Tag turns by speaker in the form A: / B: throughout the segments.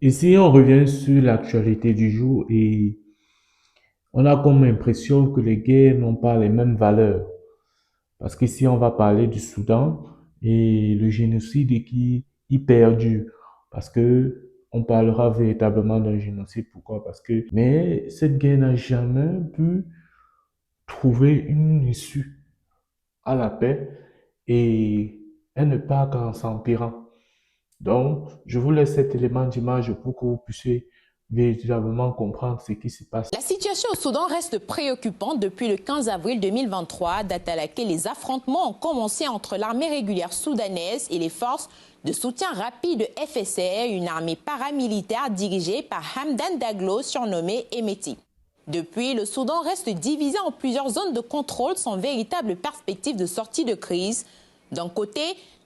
A: Ici, on revient sur l'actualité du jour et on a comme impression que les guerres n'ont pas les mêmes valeurs. Parce qu'ici, on va parler du Soudan et le génocide qui y perdure. Parce que on parlera véritablement d'un génocide. Pourquoi? Parce que, mais cette guerre n'a jamais pu trouver une issue à la paix et elle ne part qu'en s'empirant. Donc, je vous laisse cet élément d'image pour que vous puissiez véritablement comprendre ce qui se passe.
B: La situation au Soudan reste préoccupante depuis le 15 avril 2023, date à laquelle les affrontements ont commencé entre l'armée régulière soudanaise et les forces de soutien rapide FSR, une armée paramilitaire dirigée par Hamdan Daglo, surnommé Hemeti. Depuis, le Soudan reste divisé en plusieurs zones de contrôle sans véritable perspective de sortie de crise. D'un côté,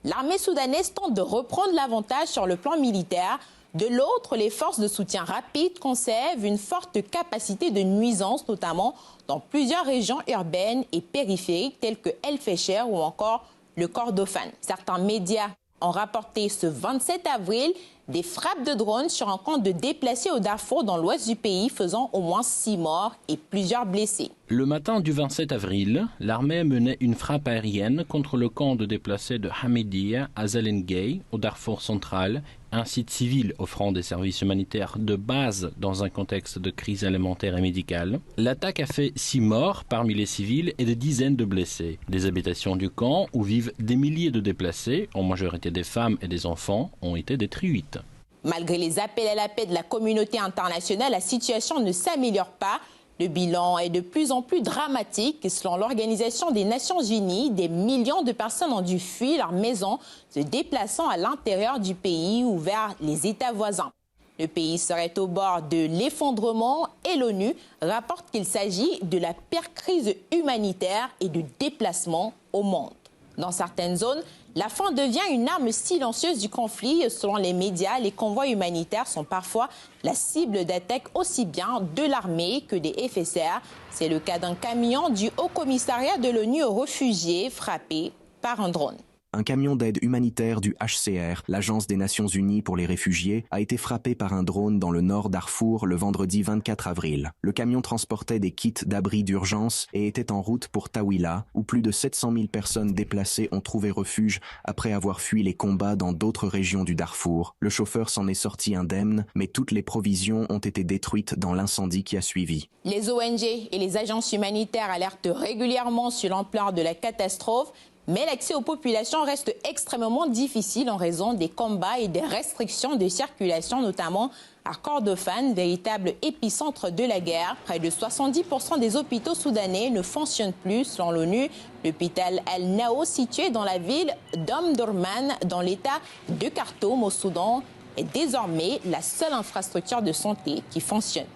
B: l'armée soudanaise tente de reprendre l'avantage sur le plan militaire. De l'autre, les forces de soutien rapide conservent une forte capacité de nuisance, notamment dans plusieurs régions urbaines et périphériques telles que El Fasher ou encore le Kordofan. Certains médias ont rapporté ce 27 avril des frappes de drones sur un camp de déplacés au Darfour dans l'ouest du pays, faisant au moins 6 morts et plusieurs blessés.
C: Le matin du 27 avril, l'armée menait une frappe aérienne contre le camp de déplacés de Hamidiya à Zelengey, au Darfour central, un site civil offrant des services humanitaires de base dans un contexte de crise alimentaire et médicale. L'attaque a fait 6 morts parmi les civils et des dizaines de blessés. Les habitations du camp, où vivent des milliers de déplacés, en majorité des femmes et des enfants, ont été détruites.
B: Malgré les appels à la paix de la communauté internationale, la situation ne s'améliore pas. Le bilan est de plus en plus dramatique. Selon l'Organisation des Nations Unies, des millions de personnes ont dû fuir leur maison, se déplaçant à l'intérieur du pays ou vers les États voisins. Le pays serait au bord de l'effondrement et l'ONU rapporte qu'il s'agit de la pire crise humanitaire et de déplacement au monde. Dans certaines zones, la faim devient une arme silencieuse du conflit. Selon les médias, les convois humanitaires sont parfois la cible d'attaques aussi bien de l'armée que des FSR. C'est le cas d'un camion du Haut-Commissariat de l'ONU aux réfugiés frappé par un drone.
D: Un camion d'aide humanitaire du HCR, l'Agence des Nations Unies pour les réfugiés, a été frappé par un drone dans le nord Darfour le vendredi 24 avril. Le camion transportait des kits d'abri d'urgence et était en route pour Tawila, où plus de 700 000 personnes déplacées ont trouvé refuge après avoir fui les combats dans d'autres régions du Darfour. Le chauffeur s'en est sorti indemne, mais toutes les provisions ont été détruites dans l'incendie qui a suivi.
B: Les ONG et les agences humanitaires alertent régulièrement sur l'ampleur de la catastrophe. Mais l'accès aux populations reste extrêmement difficile en raison des combats et des restrictions de circulation, notamment à Kordofan, véritable épicentre de la guerre. Près de 70% des hôpitaux soudanais ne fonctionnent plus, selon l'ONU. L'hôpital Al-Nao, situé dans la ville d'Omdurman, dans l'état de Khartoum, au Soudan, est désormais la seule infrastructure de santé qui fonctionne.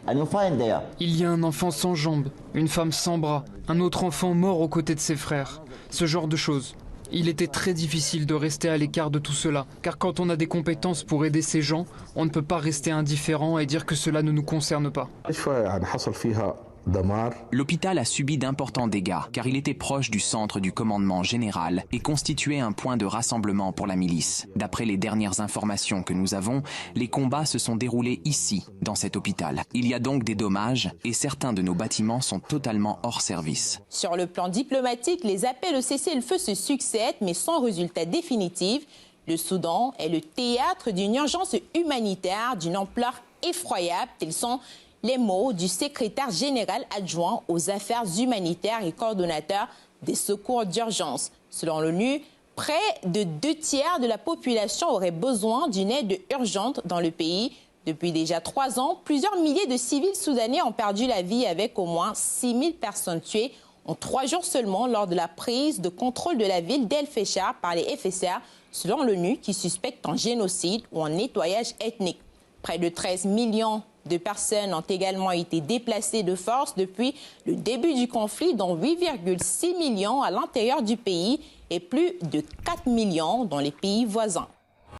E: Il y a un enfant sans jambes, une femme sans bras, un autre enfant mort aux côtés de ses frères. Ce genre de choses. Il était très difficile de rester à l'écart de tout cela, car quand on a des compétences pour aider ces gens, on ne peut pas rester indifférent et dire que cela ne nous concerne pas.
F: L'hôpital a subi d'importants dégâts car il était proche du centre du commandement général et constituait un point de rassemblement pour la milice. D'après les dernières informations que nous avons, les combats se sont déroulés ici, dans cet hôpital. Il y a donc des dommages et certains de nos bâtiments sont totalement hors service.
B: Sur le plan diplomatique, les appels au cessez-le-feu se succèdent mais sans résultat définitif. Le Soudan est le théâtre d'une urgence humanitaire d'une ampleur effroyable. Tels sont les mots du secrétaire général adjoint aux affaires humanitaires et coordonnateur des secours d'urgence. Selon l'ONU, près de 2/3 de la population aurait besoin d'une aide urgente dans le pays. Depuis déjà 3 ans, plusieurs milliers de civils soudanais ont perdu la vie avec au moins 6 000 personnes tuées en 3 jours seulement lors de la prise de contrôle de la ville d'El Fasher par les FSR, selon l'ONU qui suspecte un génocide ou un nettoyage ethnique. Près de 13 millions de personnes ont également été déplacées de force depuis le début du conflit, dont 8,6 millions à l'intérieur du pays et plus de 4 millions dans les pays voisins.